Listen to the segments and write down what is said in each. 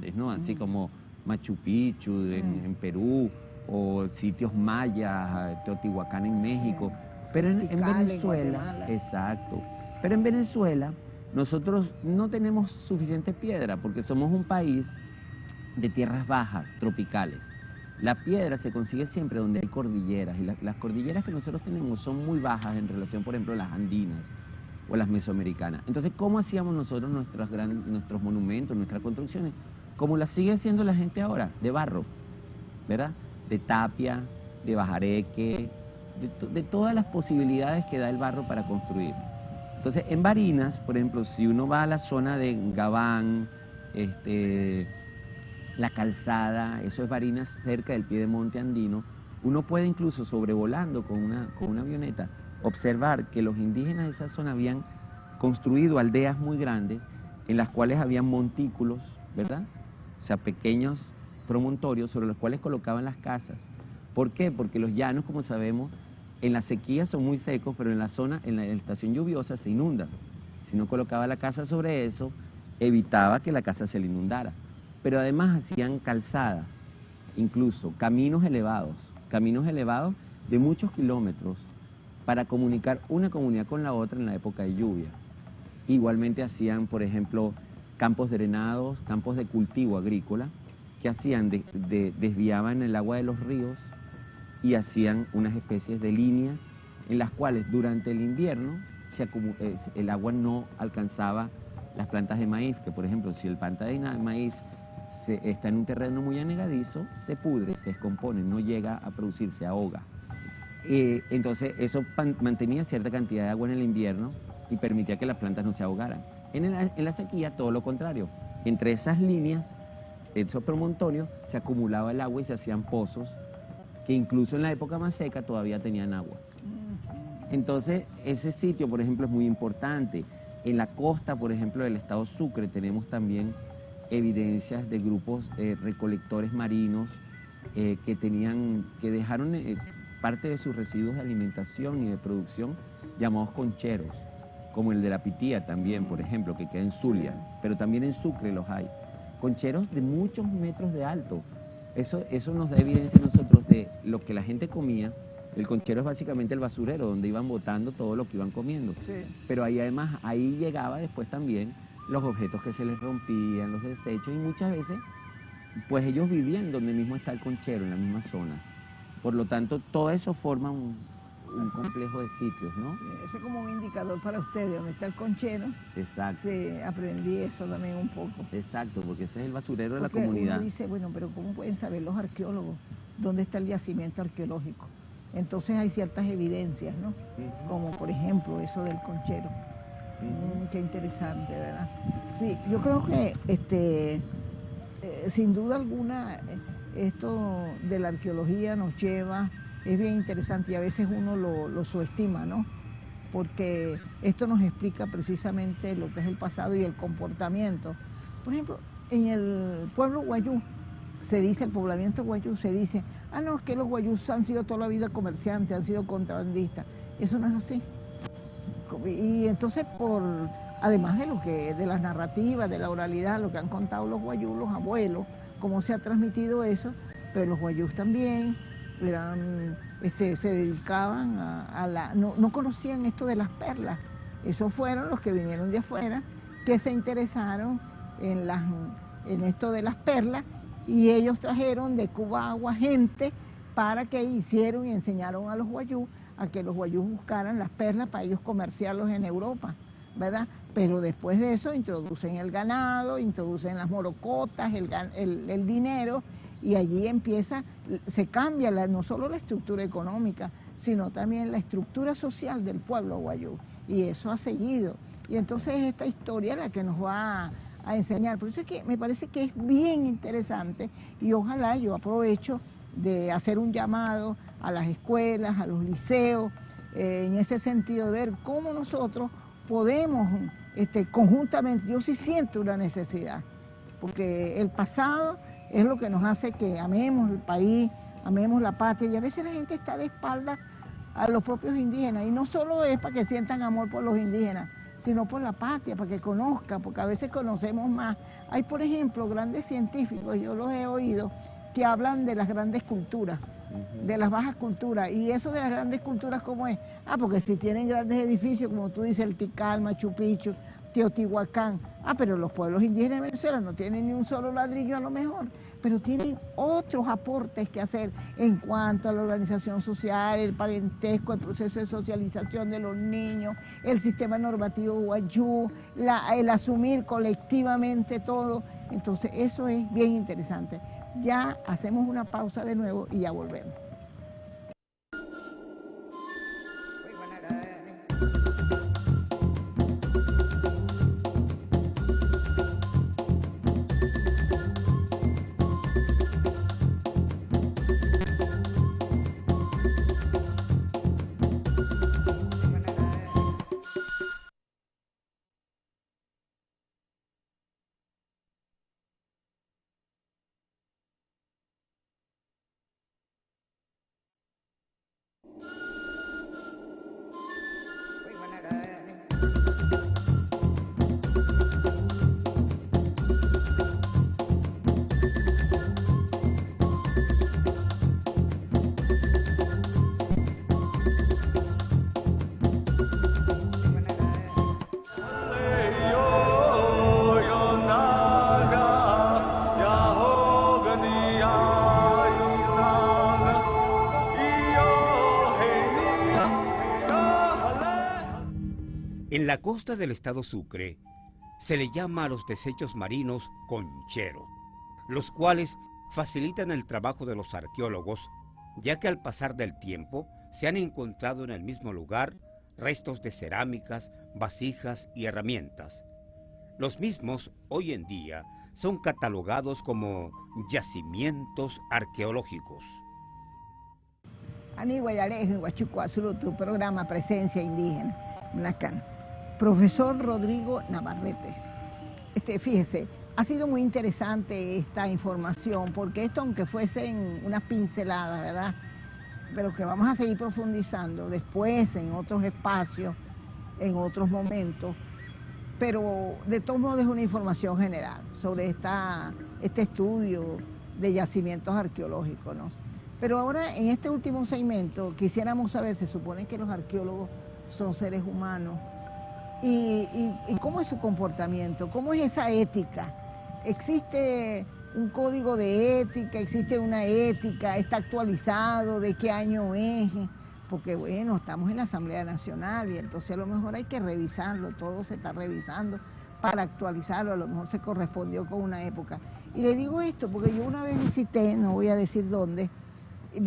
grandes, ¿no? Así como Machu Picchu en Perú, o sitios mayas, Teotihuacán en México. Sí. Pero en Tikal, Venezuela, Guatemala. exacto. Pero en Venezuela nosotros no tenemos suficiente piedra porque somos un país de tierras bajas, tropicales. La piedra se consigue siempre donde hay cordilleras y las cordilleras que nosotros tenemos son muy bajas en relación, por ejemplo, a las andinas o las mesoamericanas. Entonces, ¿cómo hacíamos nosotros nuestros monumentos, nuestras construcciones? Como las sigue haciendo la gente ahora, de barro, ¿verdad? De tapia, de bajareque, de todas las posibilidades que da el barro para construir. Entonces, en Barinas, por ejemplo, si uno va a la zona de Gabán, La Calzada, eso es Barinas, cerca del pie de monte andino, uno puede incluso sobrevolando con una avioneta observar que los indígenas de esa zona habían construido aldeas muy grandes en las cuales habían montículos, ¿verdad? O sea, pequeños promontorios sobre los cuales colocaban las casas. ¿Por qué? Porque los llanos, como sabemos, en la sequía son muy secos, pero en la estación lluviosa se inundan. Si no colocaba la casa sobre eso, evitaba que la casa se le inundara. Pero además hacían calzadas, incluso caminos elevados de muchos kilómetros para comunicar una comunidad con la otra en la época de lluvia. Igualmente hacían, por ejemplo, campos drenados, campos de cultivo agrícola, que hacían, desviaban el agua de los ríos y hacían unas especies de líneas en las cuales durante el invierno el agua no alcanzaba las plantas de maíz, que por ejemplo si el planta de maíz está en un terreno muy anegadizo, se pudre, se descompone, no llega a producir, se ahoga. Entonces eso mantenía cierta cantidad de agua en el invierno y permitía que las plantas no se ahogaran. En la sequía todo lo contrario, entre esas líneas, esos promontorios, se acumulaba el agua y se hacían pozos que incluso en la época más seca todavía tenían agua. Entonces ese sitio, por ejemplo, es muy importante. En la costa, por ejemplo, del estado Sucre tenemos también evidencias de grupos recolectores marinos que dejaron parte de sus residuos de alimentación y de producción llamados concheros, como el de la Pitía también, por ejemplo, que queda en Zulia, pero también en Sucre los hay. Concheros de muchos metros de alto. Eso nos da evidencia a nosotros de lo que la gente comía. El conchero es básicamente el basurero, donde iban botando todo lo que iban comiendo. Sí. Pero ahí además, ahí llegaba después también los objetos que se les rompían, los desechos, y muchas veces, pues ellos vivían donde mismo está el conchero, en la misma zona. Por lo tanto, todo eso forma un complejo de sitios, ¿no? Sí, ese es como un indicador para ustedes, donde está el conchero. Exacto. Sí, aprendí eso también un poco. Exacto, porque ese es el basurero de la Porque comunidad. uno dice, bueno, pero ¿cómo pueden saber los arqueólogos dónde está el yacimiento arqueológico? Entonces hay ciertas evidencias, ¿no? Como por ejemplo eso del conchero. Qué interesante, ¿verdad? Sí, yo creo que sin duda alguna esto de la arqueología nos lleva, es bien interesante y a veces uno lo subestima, ¿no? Porque esto nos explica precisamente lo que es el pasado y el comportamiento. Por ejemplo, en el pueblo guayú, el poblamiento guayú, se dice, no, es que los guayús han sido toda la vida comerciantes, han sido contrabandistas. Eso no es así. Y entonces, además de las narrativas, de la oralidad, lo que han contado los guayús, los abuelos, cómo se ha transmitido eso, pero los guayús también se dedicaban no conocían esto de las perlas. Esos fueron los que vinieron de afuera, que se interesaron en esto de las perlas, y ellos trajeron de Cuba agua gente para que hicieron y enseñaron a los guayús a que los guayús buscaran las perlas para ellos comerciarlos en Europa, ¿verdad? Pero después de eso introducen el ganado, introducen las morocotas, el dinero, y allí se cambia no solo la estructura económica, sino también la estructura social del pueblo guayú, y eso ha seguido. Y entonces esta historia es la que nos va a enseñar. Por eso es que me parece que es bien interesante, y ojalá yo aprovecho de hacer un llamado a las escuelas, a los liceos, en ese sentido de ver cómo nosotros podemos conjuntamente, yo sí siento una necesidad, porque el pasado es lo que nos hace que amemos el país, amemos la patria, y a veces la gente está de espaldas a los propios indígenas, y no solo es para que sientan amor por los indígenas, sino por la patria, para que conozca, porque a veces conocemos más. Hay, por ejemplo, grandes científicos, yo los he oído, que hablan de las grandes culturas, de las bajas culturas. Y eso de las grandes culturas, ¿cómo es? Ah, porque si tienen grandes edificios, como tú dices, el Tikal, Machu Picchu, Teotihuacán. Ah, pero los pueblos indígenas de Venezuela no tienen ni un solo ladrillo a lo mejor, pero tienen otros aportes que hacer en cuanto a la organización social, el parentesco, el proceso de socialización de los niños, el sistema normativo guayú, el asumir colectivamente todo. Entonces eso es bien interesante. Ya hacemos una pausa de nuevo y ya volvemos. En la costa del estado Sucre se le llama a los desechos marinos conchero, los cuales facilitan el trabajo de los arqueólogos, ya que al pasar del tiempo se han encontrado en el mismo lugar restos de cerámicas, vasijas y herramientas. Los mismos hoy en día son catalogados como yacimientos arqueológicos. Tu programa Presencia Indígena, Nacán. Profesor Rodrigo Navarrete. Fíjese, ha sido muy interesante esta información, porque esto, aunque fuesen unas pinceladas, ¿verdad?, pero que vamos a seguir profundizando después en otros espacios, en otros momentos, pero de todos modos es una información general sobre este estudio de yacimientos arqueológicos, ¿no? Pero ahora, en este último segmento, quisiéramos saber, se supone que los arqueólogos son seres humanos, y cómo es su comportamiento, cómo es esa ética. ¿Existe un código de ética? ¿Existe una ética? ¿Está actualizado? ¿De qué año es? Porque bueno, estamos en la Asamblea Nacional y entonces a lo mejor hay que revisarlo, todo se está revisando para actualizarlo, a lo mejor se correspondió con una época. Y le digo esto porque yo una vez visité, no voy a decir dónde, he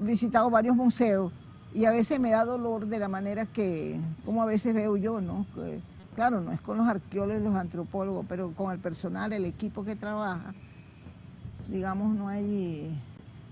visitado varios museos y a veces me da dolor de la manera como a veces veo yo, ¿no? Que, claro, no es con los arqueólogos y los antropólogos, pero con el personal, el equipo que trabaja, digamos, no hay,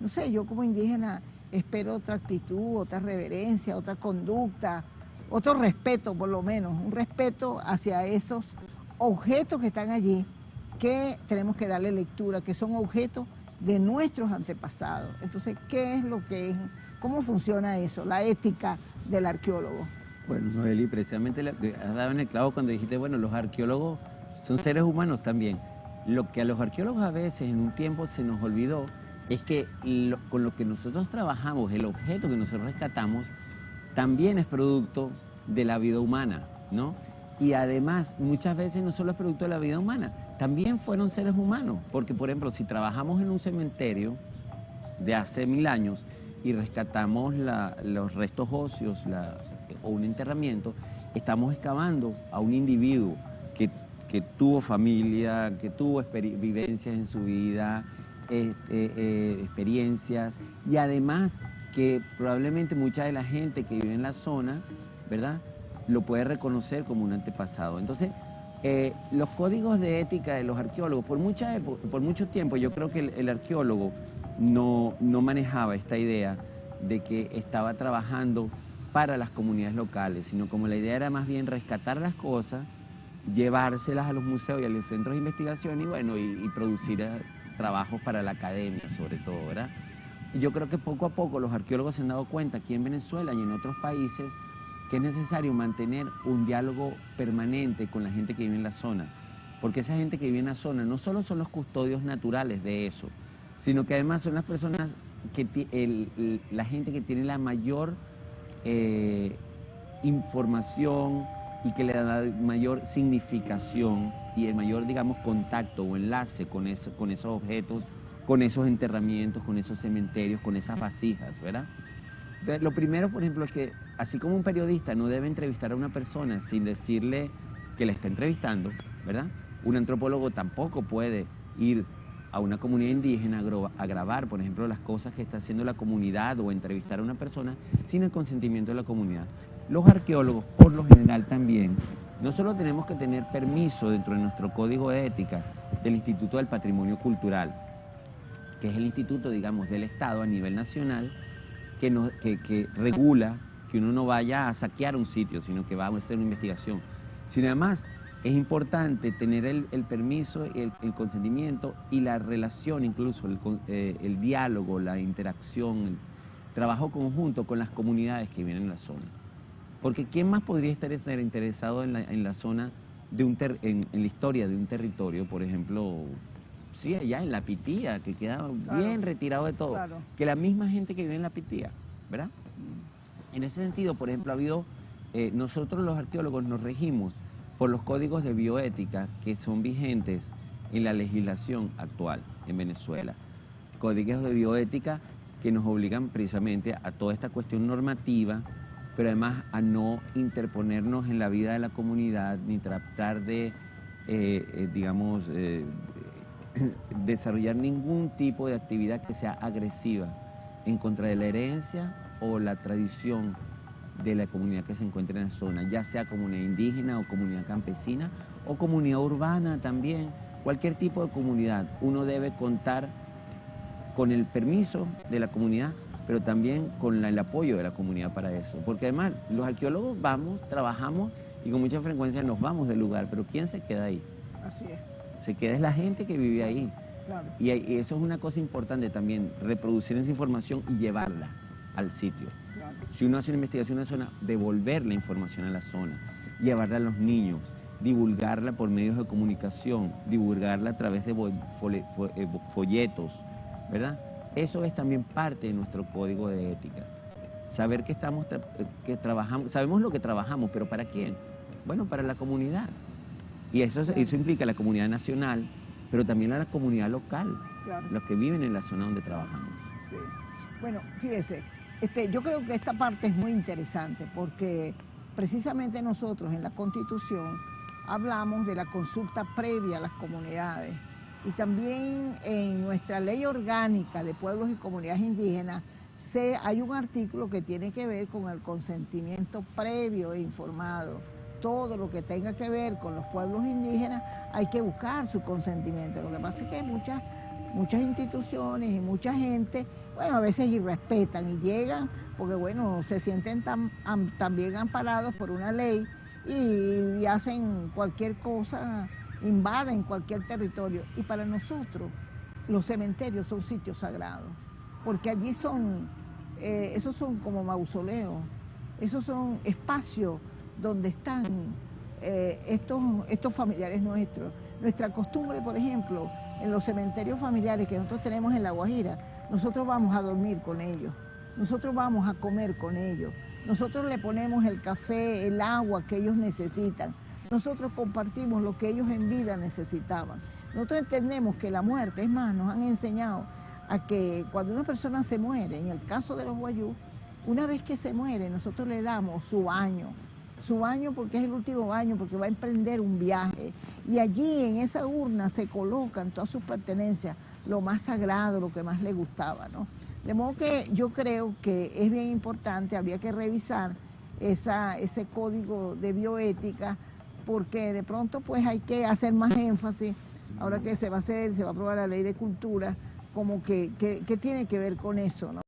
no sé, yo como indígena espero otra actitud, otra reverencia, otra conducta, otro respeto por lo menos, un respeto hacia esos objetos que están allí, que tenemos que darle lectura, que son objetos de nuestros antepasados. Entonces, ¿qué es lo que es? ¿Cómo funciona eso, la ética del arqueólogo? Bueno, Noeli, precisamente has dado en el clavo cuando dijiste, bueno, los arqueólogos son seres humanos también. Lo que a los arqueólogos a veces en un tiempo se nos olvidó es que con lo que nosotros trabajamos, el objeto que nosotros rescatamos, también es producto de la vida humana, ¿no? Y además, muchas veces no solo es producto de la vida humana, también fueron seres humanos. Porque, por ejemplo, si trabajamos en un cementerio de hace 1000 años y rescatamos los restos óseos o un enterramiento, estamos excavando a un individuo que tuvo familia, que tuvo vivencias en su vida, experiencias, y además que probablemente mucha de la gente que vive en la zona, ¿verdad?, lo puede reconocer como un antepasado. Entonces, los códigos de ética de los arqueólogos, por mucho tiempo yo creo que el arqueólogo no manejaba esta idea de que estaba trabajando para las comunidades locales, sino como la idea era más bien rescatar las cosas, llevárselas a los museos y a los centros de investigación y producir trabajos para la academia sobre todo, ¿verdad? Y yo creo que poco a poco los arqueólogos se han dado cuenta aquí en Venezuela y en otros países que es necesario mantener un diálogo permanente con la gente que vive en la zona, porque esa gente que vive en la zona no solo son los custodios naturales de eso, sino que además son las personas, la gente que tiene la mayor información y que le da mayor significación y el mayor, digamos, contacto o enlace con esos objetos, con esos enterramientos, con esos cementerios, con esas vasijas, ¿verdad? Entonces, lo primero, por ejemplo, es que así como un periodista no debe entrevistar a una persona sin decirle que la está entrevistando, ¿verdad? Un antropólogo tampoco puede ir a una comunidad indígena a grabar, por ejemplo, las cosas que está haciendo la comunidad o entrevistar a una persona sin el consentimiento de la comunidad. Los arqueólogos, por lo general también, no solo tenemos que tener permiso dentro de nuestro código de ética del Instituto del Patrimonio Cultural, que es el instituto, digamos, del Estado a nivel nacional, que regula que uno no vaya a saquear un sitio, sino que va a hacer una investigación. Sino además, es importante tener el permiso, el consentimiento y la relación, incluso el diálogo, la interacción, el trabajo conjunto con las comunidades que viven en la zona. Porque ¿quién más podría estar interesado en la zona, en la historia de un territorio, por ejemplo, sí, allá en La Pitía, que queda bien retirado de todo, que la misma gente que vive en La Pitía, ¿verdad? En ese sentido, por ejemplo, ha habido, nosotros los arqueólogos nos regimos por los códigos de bioética que son vigentes en la legislación actual en Venezuela. Códigos de bioética que nos obligan precisamente a toda esta cuestión normativa, pero además a no interponernos en la vida de la comunidad ni tratar de, desarrollar ningún tipo de actividad que sea agresiva en contra de la herencia o la tradición de la comunidad que se encuentra en la zona, ya sea comunidad indígena o comunidad campesina o comunidad urbana también, cualquier tipo de comunidad. Uno debe contar con el permiso de la comunidad, pero también con el apoyo de la comunidad para eso, porque además los arqueólogos vamos, trabajamos y con mucha frecuencia nos vamos del lugar, pero ¿quién se queda ahí? Así es. Se queda es la gente que vive ahí. Claro. Y eso es una cosa importante también, reproducir esa información y llevarla al sitio. Claro. Si uno hace una investigación en la zona, devolver la información a la zona, llevarla a los niños, divulgarla por medios de comunicación, divulgarla a través de folletos, ¿verdad? Eso es también parte de nuestro código de ética. Saber que trabajamos, sabemos lo que trabajamos, pero ¿para quién? Bueno, para la comunidad. Y eso implica a la comunidad nacional, pero también a la comunidad local, los que viven en la zona donde trabajamos. Sí. Bueno, fíjese, yo creo que esta parte es muy interesante porque precisamente nosotros en la Constitución hablamos de la consulta previa a las comunidades y también en nuestra ley orgánica de pueblos y comunidades indígenas hay un artículo que tiene que ver con el consentimiento previo e informado. Todo lo que tenga que ver con los pueblos indígenas hay que buscar su consentimiento. Lo que pasa es que muchas instituciones y mucha gente, bueno, a veces irrespetan y llegan porque, bueno, se sienten también amparados por una ley y hacen cualquier cosa, invaden cualquier territorio. Y para nosotros los cementerios son sitios sagrados, porque allí esos son como mausoleos, esos son espacios donde están estos familiares nuestros. Nuestra costumbre, por ejemplo, en los cementerios familiares que nosotros tenemos en La Guajira, nosotros vamos a dormir con ellos, nosotros vamos a comer con ellos, nosotros le ponemos el café, el agua que ellos necesitan, nosotros compartimos lo que ellos en vida necesitaban. Nosotros entendemos que la muerte, es más, nos han enseñado a que cuando una persona se muere, en el caso de los guayú, una vez que se muere, nosotros le damos su baño porque es el último baño, porque va a emprender un viaje. Y allí en esa urna se colocan todas sus pertenencias, lo más sagrado, lo que más le gustaba, ¿no? De modo que yo creo que es bien importante, habría que revisar ese código de bioética, porque de pronto pues hay que hacer más énfasis, ahora que se va a aprobar la ley de cultura, como que tiene que ver con eso, ¿no?